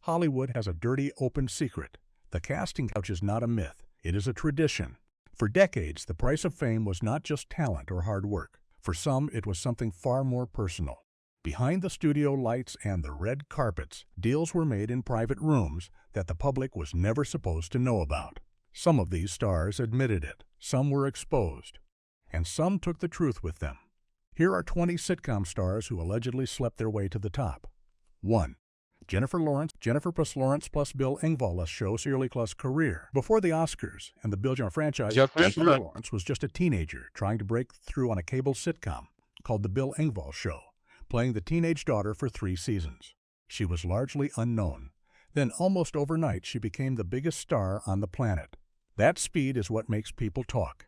Hollywood has a dirty, open secret. The casting couch is not a myth. It is a tradition. For decades, the price of fame was not just talent or hard work. For some, it was something far more personal. Behind the studio lights and the red carpets, deals were made in private rooms that the public was never supposed to know about. Some of these stars admitted it, some were exposed, and some took the truth with them. Here are 20 sitcom stars who allegedly slept their way to the top. 1. Jennifer plus Lawrence plus Bill Engvall's show Shirley Close career. Before the Oscars and the Bill John franchise, Jennifer Lawrence was just a teenager trying to break through on a cable sitcom called The Bill Engvall Show, playing the teenage daughter for 3 seasons. She was largely unknown. Then almost overnight, she became the biggest star on the planet. That speed is what makes people talk.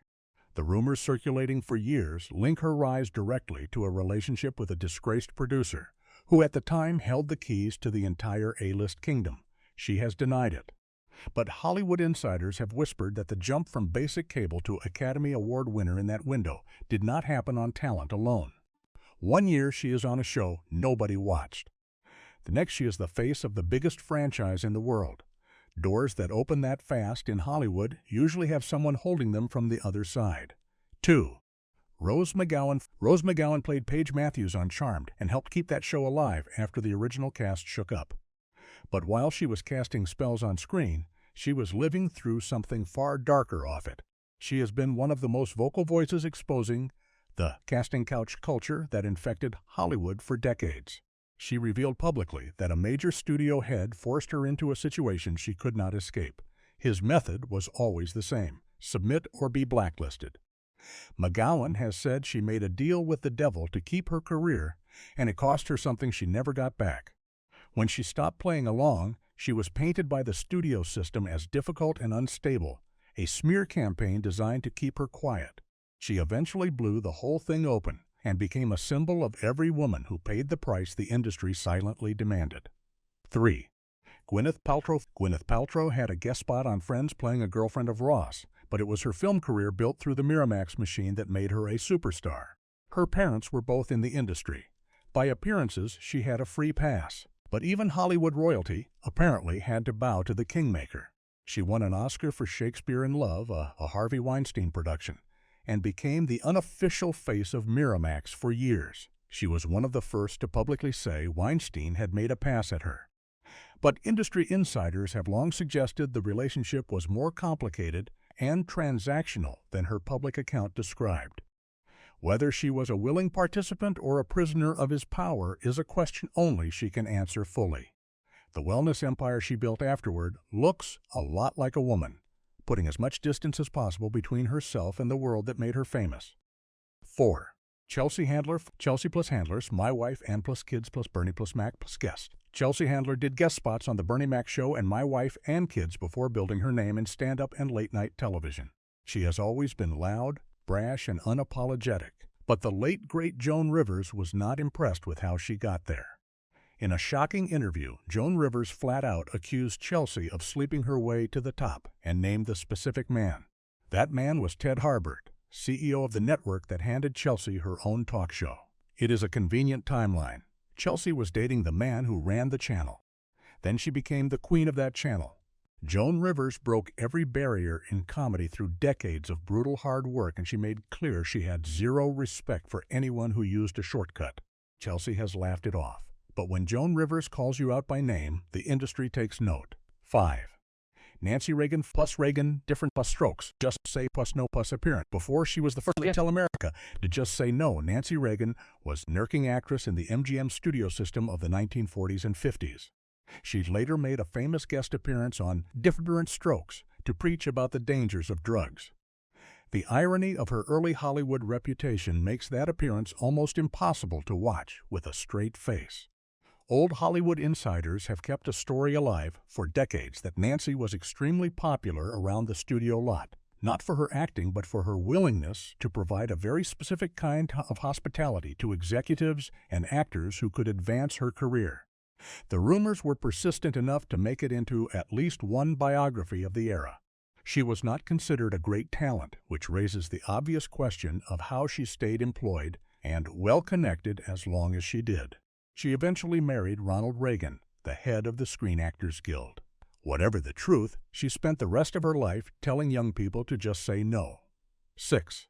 The rumors circulating for years link her rise directly to a relationship with a disgraced producer, who at the time held the keys to the entire A-list kingdom. She has denied it. But Hollywood insiders have whispered that the jump from basic cable to Academy Award winner in that window did not happen on talent alone. 1 year she is on a show nobody watched. The next she is the face of the biggest franchise in the world. Doors that open that fast in Hollywood usually have someone holding them from the other side. 2. Rose McGowan played Paige Matthews on Charmed and helped keep that show alive after the original cast shook up. But while she was casting spells on screen, she was living through something far darker off it. She has been one of the most vocal voices exposing the casting couch culture that infected Hollywood for decades. She revealed publicly that a major studio head forced her into a situation she could not escape. His method was always the same: submit or be blacklisted. McGowan has said she made a deal with the devil to keep her career, and it cost her something she never got back. When she stopped playing along, she was painted by the studio system as difficult and unstable, a smear campaign designed to keep her quiet. She eventually blew the whole thing open and became a symbol of every woman who paid the price the industry silently demanded. 3. Gwyneth Paltrow had a guest spot on Friends playing a girlfriend of Ross, but it was her film career built through the Miramax machine that made her a superstar. Her parents were both in the industry. By appearances, she had a free pass, but even Hollywood royalty apparently had to bow to the kingmaker. She won an Oscar for Shakespeare in Love, a Harvey Weinstein production, and became the unofficial face of Miramax for years. She was one of the first to publicly say Weinstein had made a pass at her. But industry insiders have long suggested the relationship was more complicated and transactional than her public account described. Whether she was a willing participant or a prisoner of his power is a question only she can answer fully. The wellness empire she built afterward looks a lot like a woman, putting as much distance as possible between herself and the world that made her famous. 4. Chelsea plus Handlers, My Wife, and plus Kids plus Bernie plus Mac plus Guest. Chelsea Handler did guest spots on The Bernie Mac Show and My Wife and Kids before building her name in stand-up and late-night television. She has always been loud, brash, and unapologetic, but the late, great Joan Rivers was not impressed with how she got there. In a shocking interview, Joan Rivers flat out accused Chelsea of sleeping her way to the top and named the specific man. That man was Ted Harbert, CEO of the network that handed Chelsea her own talk show. It is a convenient timeline. Chelsea was dating the man who ran the channel. Then she became the queen of that channel. Joan Rivers broke every barrier in comedy through decades of brutal hard work, and she made clear she had zero respect for anyone who used a shortcut. Chelsea has laughed it off. But when Joan Rivers calls you out by name, the industry takes note. 5. Nancy Reagan plus Reagan, different plus strokes. Just say plus no plus appearance. Before she was the first to tell America to just say no, Nancy Reagan was an irking actress in the MGM studio system of the 1940s and 50s. She later made a famous guest appearance on Different Strokes to preach about the dangers of drugs. The irony of her early Hollywood reputation makes that appearance almost impossible to watch with a straight face. Old Hollywood insiders have kept a story alive for decades that Nancy was extremely popular around the studio lot, not for her acting but for her willingness to provide a very specific kind of hospitality to executives and actors who could advance her career. The rumors were persistent enough to make it into at least one biography of the era. She was not considered a great talent, which raises the obvious question of how she stayed employed and well-connected as long as she did. She eventually married Ronald Reagan, the head of the Screen Actors Guild. Whatever the truth, she spent the rest of her life telling young people to just say no. 6.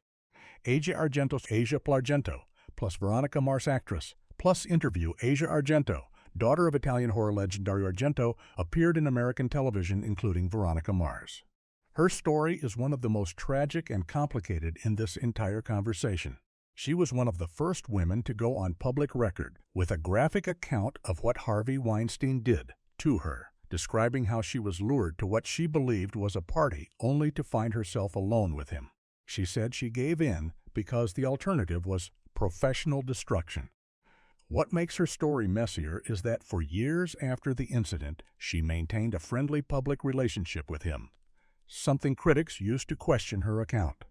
Asia Argento plus Veronica Mars actress plus interview. Asia Argento, daughter of Italian horror legend Dario Argento, appeared in American television, including Veronica Mars. Her story is one of the most tragic and complicated in this entire conversation. She was one of the first women to go on public record with a graphic account of what Harvey Weinstein did to her, describing how she was lured to what she believed was a party only to find herself alone with him. She said she gave in because the alternative was professional destruction. What makes her story messier is that for years after the incident, she maintained a friendly public relationship with him, something critics used to question her account.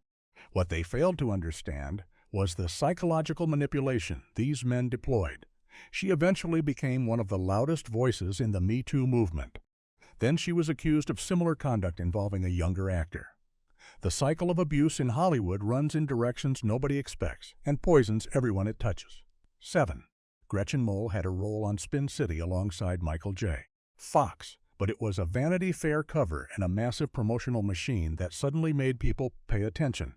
What they failed to understand was the psychological manipulation these men deployed. She eventually became one of the loudest voices in the Me Too movement. Then she was accused of similar conduct involving a younger actor. The cycle of abuse in Hollywood runs in directions nobody expects and poisons everyone it touches. 7. Gretchen Mol had a role on Spin City alongside Michael J. Fox, but it was a Vanity Fair cover and a massive promotional machine that suddenly made people pay attention.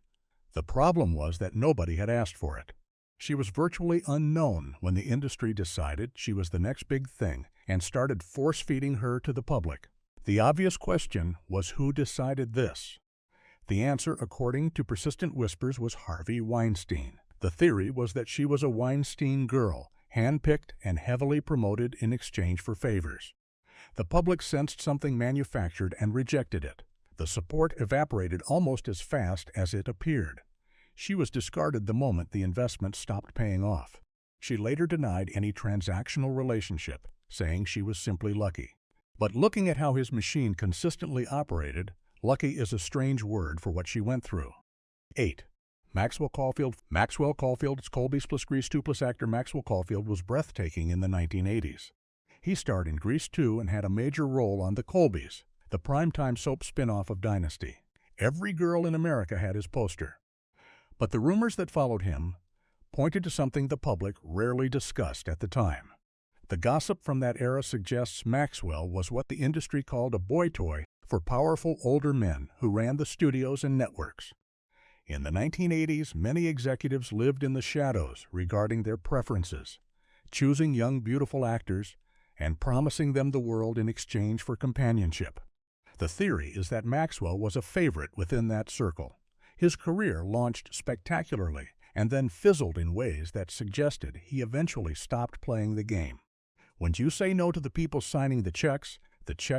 The problem was that nobody had asked for it. She was virtually unknown when the industry decided she was the next big thing and started force-feeding her to the public. The obvious question was who decided this? The answer, according to persistent whispers, was Harvey Weinstein. The theory was that she was a Weinstein girl, handpicked and heavily promoted in exchange for favors. The public sensed something manufactured and rejected it. The support evaporated almost as fast as it appeared. She was discarded the moment the investment stopped paying off. She later denied any transactional relationship, saying she was simply lucky. But looking at how his machine consistently operated, lucky is a strange word for what she went through. 8. Maxwell Caulfield's Colby's plus Grease 2 plus actor Maxwell Caulfield was breathtaking in the 1980s. He starred in Grease 2 and had a major role on The Colbys, the primetime soap spin-off of Dynasty. Every girl in America had his poster. But the rumors that followed him pointed to something the public rarely discussed at the time. The gossip from that era suggests Maxwell was what the industry called a boy toy for powerful older men who ran the studios and networks. In the 1980s, many executives lived in the shadows regarding their preferences, choosing young, beautiful actors and promising them the world in exchange for companionship. The theory is that Maxwell was a favorite within that circle. His career launched spectacularly and then fizzled in ways that suggested he eventually stopped playing the game. When you say no to the people signing the checks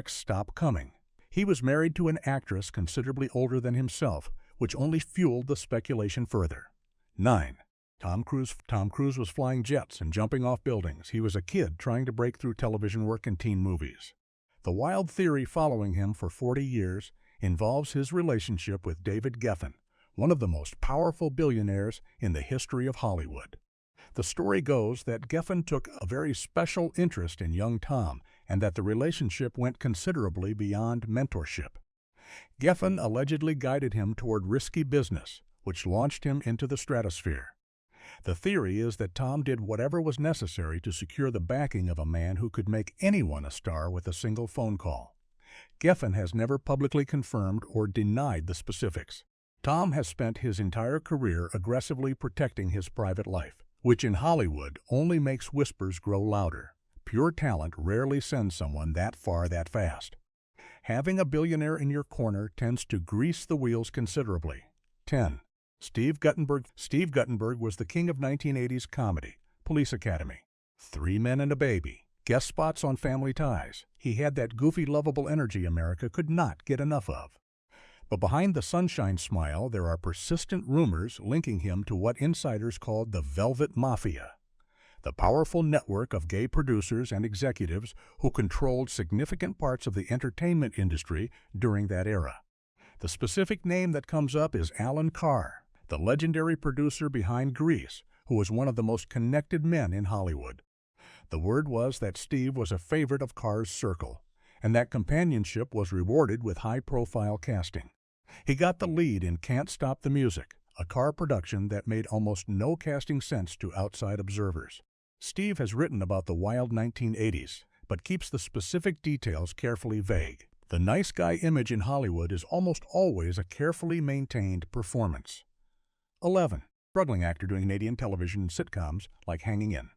stop coming. He was married to an actress considerably older than himself, which only fueled the speculation further. 9. Tom Cruise was flying jets and jumping off buildings. He was a kid trying to break through television work and teen movies. The wild theory following him for 40 years involves his relationship with David Geffen, one of the most powerful billionaires in the history of Hollywood. The story goes that Geffen took a very special interest in young Tom and that the relationship went considerably beyond mentorship. Geffen allegedly guided him toward risky business, which launched him into the stratosphere. The theory is that Tom did whatever was necessary to secure the backing of a man who could make anyone a star with a single phone call. Geffen has never publicly confirmed or denied the specifics. Tom has spent his entire career aggressively protecting his private life, which in Hollywood only makes whispers grow louder. Pure talent rarely sends someone that far that fast. Having a billionaire in your corner tends to grease the wheels considerably. 10. Steve Guttenberg was the king of 1980s comedy, Police Academy, 3 Men and a Baby, guest spots on Family Ties. He had that goofy, lovable energy America could not get enough of. But behind the sunshine smile, there are persistent rumors linking him to what insiders called the Velvet Mafia, the powerful network of gay producers and executives who controlled significant parts of the entertainment industry during that era. The specific name that comes up is Alan Carr, the legendary producer behind Grease, who was one of the most connected men in Hollywood. The word was that Steve was a favorite of Carr's circle, and that companionship was rewarded with high-profile casting. He got the lead in Can't Stop the Music, a Carr production that made almost no casting sense to outside observers. Steve has written about the wild 1980s, but keeps the specific details carefully vague. The nice guy image in Hollywood is almost always a carefully maintained performance. 11. Struggling actor doing Canadian television sitcoms like Hanging In.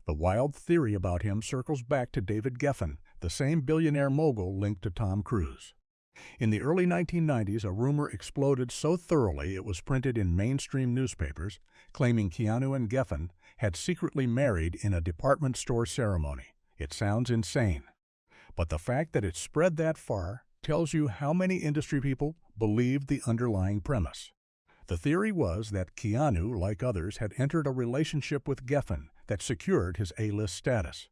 The wild theory about him circles back to David Geffen, the same billionaire mogul linked to Tom Cruise. In the early 1990s, a rumor exploded so thoroughly it was printed in mainstream newspapers, claiming Keanu and Geffen had secretly married in a department store ceremony. It sounds insane, but the fact that it spread that far tells you how many industry people believed the underlying premise. The theory was that Keanu, like others, had entered a relationship with Geffen that secured his A-list status.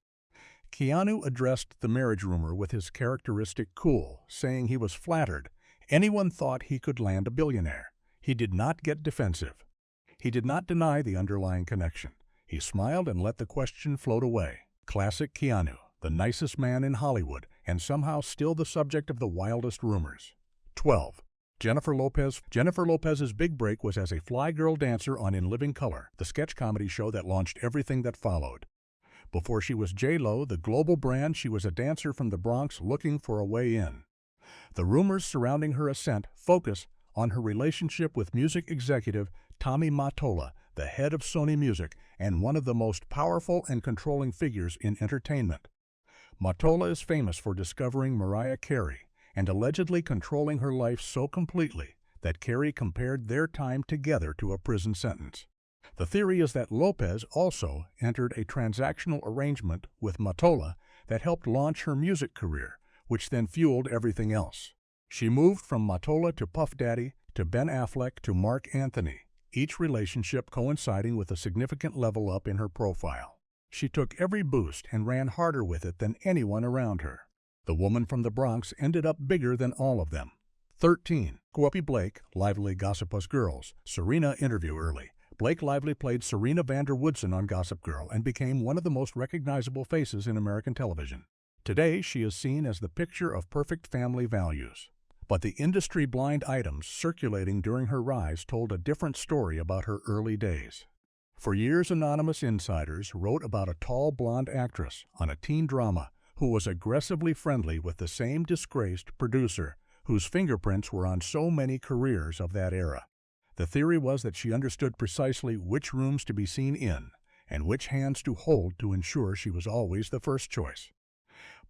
Keanu addressed the marriage rumor with his characteristic cool, saying he was flattered. Anyone thought he could land a billionaire. He did not get defensive. He did not deny the underlying connection. He smiled and let the question float away. Classic Keanu, the nicest man in Hollywood, and somehow still the subject of the wildest rumors. 12. Jennifer Lopez. Jennifer Lopez's big break was as a fly girl dancer on In Living Color, the sketch comedy show that launched everything that followed. Before she was J-Lo, the global brand, she was a dancer from the Bronx looking for a way in. The rumors surrounding her ascent focus on her relationship with music executive Tommy Mottola, the head of Sony Music and one of the most powerful and controlling figures in entertainment. Mottola is famous for discovering Mariah Carey and allegedly controlling her life so completely that Carey compared their time together to a prison sentence. The theory is that Lopez also entered a transactional arrangement with Mottola that helped launch her music career, which then fueled everything else. She moved from Mottola to Puff Daddy to Ben Affleck to Mark Anthony, each relationship coinciding with a significant level up in her profile. She took every boost and ran harder with it than anyone around her. The woman from the Bronx ended up bigger than all of them. 13. Whoopi Blake, Lively Gossip Us Girls, Serena interview early. Blake Lively played Serena van der Woodsen on Gossip Girl and became one of the most recognizable faces in American television. Today, she is seen as the picture of perfect family values. But the industry blind items circulating during her rise told a different story about her early days. For years, anonymous insiders wrote about a tall blonde actress on a teen drama who was aggressively friendly with the same disgraced producer whose fingerprints were on so many careers of that era. The theory was that she understood precisely which rooms to be seen in and which hands to hold to ensure she was always the first choice.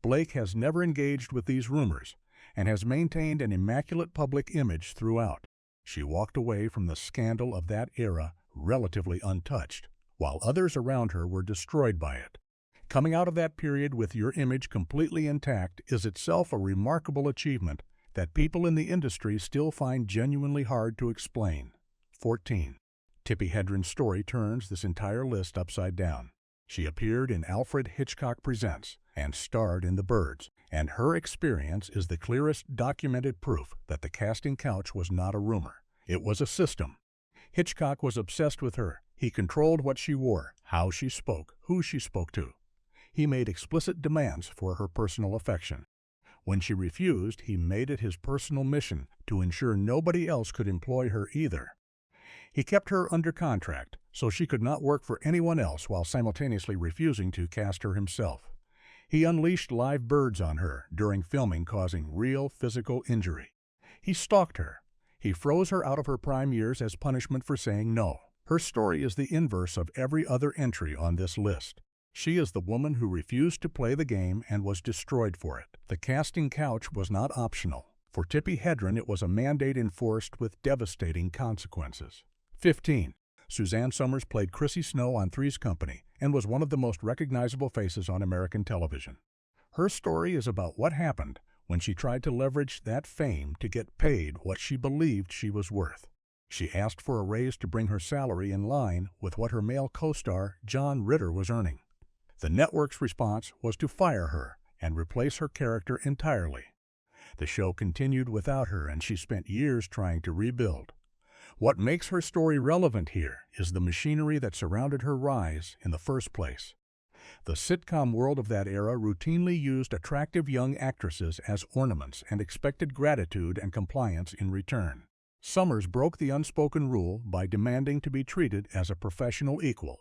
Blake has never engaged with these rumors and has maintained an immaculate public image throughout. She walked away from the scandal of that era relatively untouched, while others around her were destroyed by it. Coming out of that period with your image completely intact is itself a remarkable achievement that people in the industry still find genuinely hard to explain. 14. Tippi Hedren's story turns this entire list upside down. She appeared in Alfred Hitchcock Presents and starred in The Birds, and her experience is the clearest documented proof that the casting couch was not a rumor. It was a system. Hitchcock was obsessed with her. He controlled what she wore, how she spoke, who she spoke to. He made explicit demands for her personal affection. When she refused, he made it his personal mission to ensure nobody else could employ her either. He kept her under contract, so she could not work for anyone else while simultaneously refusing to cast her himself. He unleashed live birds on her during filming, causing real physical injury. He stalked her. He froze her out of her prime years as punishment for saying no. Her story is the inverse of every other entry on this list. She is the woman who refused to play the game and was destroyed for it. The casting couch was not optional. For Tippi Hedren, it was a mandate enforced with devastating consequences. 15. Suzanne Somers played Chrissy Snow on Three's Company and was one of the most recognizable faces on American television. Her story is about what happened when she tried to leverage that fame to get paid what she believed she was worth. She asked for a raise to bring her salary in line with what her male co-star John Ritter was earning. The network's response was to fire her and replace her character entirely. The show continued without her, and she spent years trying to rebuild. What makes her story relevant here is the machinery that surrounded her rise in the first place. The sitcom world of that era routinely used attractive young actresses as ornaments and expected gratitude and compliance in return. Somers broke the unspoken rule by demanding to be treated as a professional equal.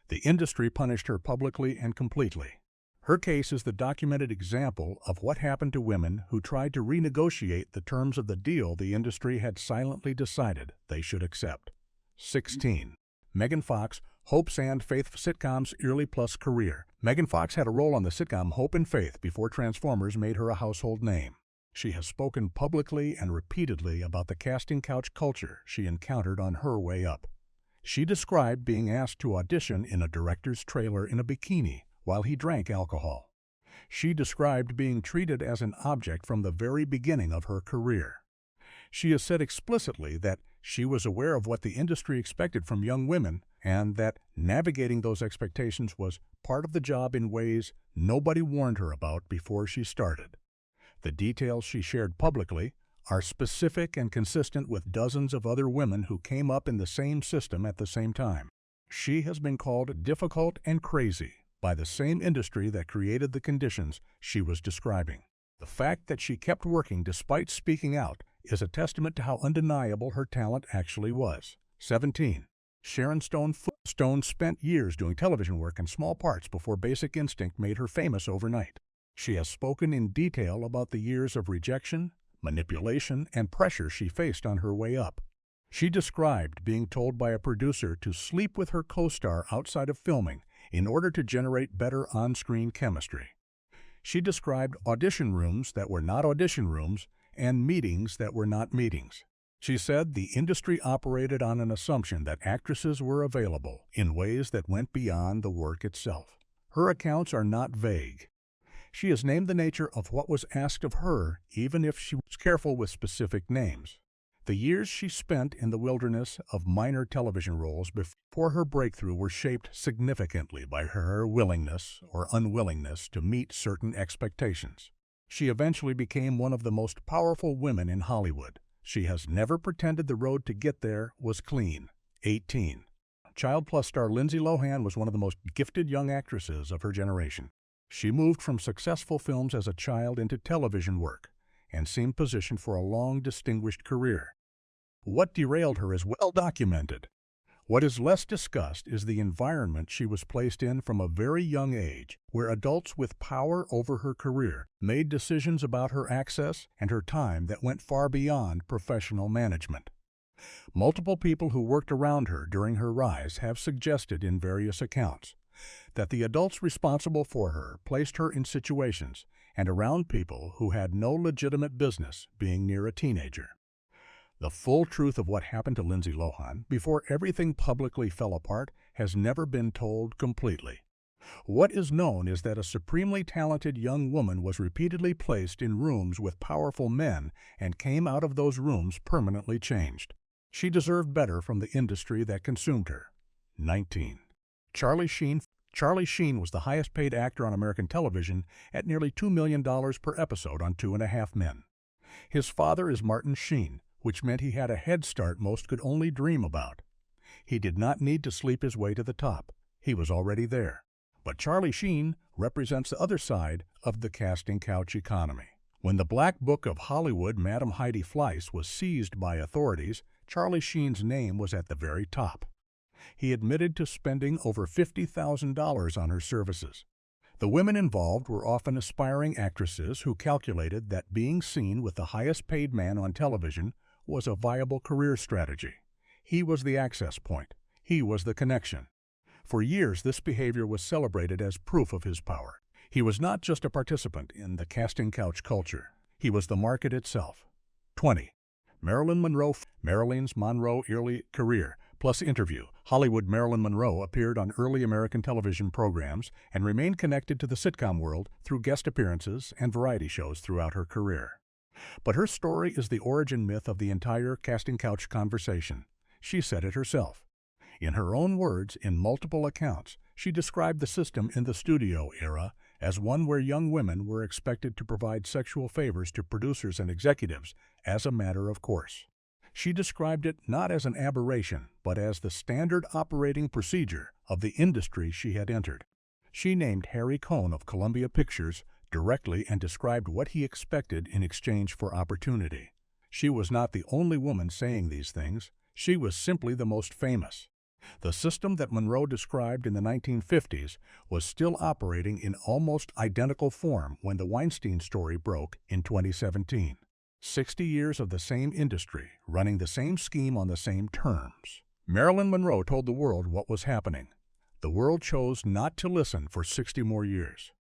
The industry punished her publicly and completely. Her case is the documented example of what happened to women who tried to renegotiate the terms of the deal the industry had silently decided they should accept. 16. Megan Fox, Hope and Faith sitcom's early plus career. Megan Fox had a role on the sitcom Hope and Faith before Transformers made her a household name. She has spoken publicly and repeatedly about the casting couch culture she encountered on her way up. She described being asked to audition in a director's trailer in a bikini while he drank alcohol. She described being treated as an object from the very beginning of her career. She has said explicitly that she was aware of what the industry expected from young women and that navigating those expectations was part of the job in ways nobody warned her about before she started. The details she shared publicly are specific and consistent with dozens of other women who came up in the same system at the same time. She has been called difficult and crazy by the same industry that created the conditions she was describing. The fact that she kept working despite speaking out is a testament to how undeniable her talent actually was. 17. Sharon Stone. Stone spent years doing television work in small parts before Basic Instinct made her famous overnight. She has spoken in detail about the years of rejection, manipulation, and pressure she faced on her way up. She described being told by a producer to sleep with her co-star outside of filming in order to generate better on-screen chemistry. She described audition rooms that were not audition rooms and meetings that were not meetings. She said the industry operated on an assumption that actresses were available in ways that went beyond the work itself. Her accounts are not vague. She has named the nature of what was asked of her, even if she was careful with specific names. The years she spent in the wilderness of minor television roles before her breakthrough were shaped significantly by her willingness or unwillingness to meet certain expectations. She eventually became one of the most powerful women in Hollywood. She has never pretended the road to get there was clean. 18. Child Plus star Lindsay Lohan was one of the most gifted young actresses of her generation. She moved from successful films as a child into television work and seemed positioned for a long, distinguished career. What derailed her is well documented. What is less discussed is the environment she was placed in from a very young age, where adults with power over her career made decisions about her access and her time that went far beyond professional management. Multiple people who worked around her during her rise have suggested in various accounts that the adults responsible for her placed her in situations and around people who had no legitimate business being near a teenager. The full truth of what happened to Lindsay Lohan before everything publicly fell apart has never been told completely. What is known is that a supremely talented young woman was repeatedly placed in rooms with powerful men and came out of those rooms permanently changed. She deserved better from the industry that consumed her. 19. Charlie Sheen. Charlie Sheen was the highest-paid actor on American television at nearly $2 million per episode on 2.5 Men. His father is Martin Sheen, which meant he had a head start most could only dream about. He did not need to sleep his way to the top. He was already there. But Charlie Sheen represents the other side of the casting couch economy. When the Black Book of Hollywood Madam Heidi Fleiss was seized by authorities, Charlie Sheen's name was at the very top. He admitted to spending over $50,000 on her services. The women involved were often aspiring actresses who calculated that being seen with the highest-paid man on television was a viable career strategy. He was the access point. He was the connection. For years, this behavior was celebrated as proof of his power. He was not just a participant in the casting couch culture. He was the market itself. 20. Marilyn Monroe. Marilyn Monroe early career plus interview. Hollywood Marilyn Monroe appeared on early American television programs and remained connected to the sitcom world through guest appearances and variety shows throughout her career. But her story is the origin myth of the entire casting couch conversation. She said it herself. In her own words, in multiple accounts, she described the system in the studio era as one where young women were expected to provide sexual favors to producers and executives as a matter of course. She described it not as an aberration, but as the standard operating procedure of the industry she had entered. She named Harry Cohn of Columbia Pictures directly and described what he expected in exchange for opportunity. She was not the only woman saying these things. She was simply the most famous. The system that Monroe described in the 1950s was still operating in almost identical form when the Weinstein story broke in 2017. 60 years of the same industry, running the same scheme on the same terms. Marilyn Monroe told the world what was happening. The world chose not to listen for 60 more years.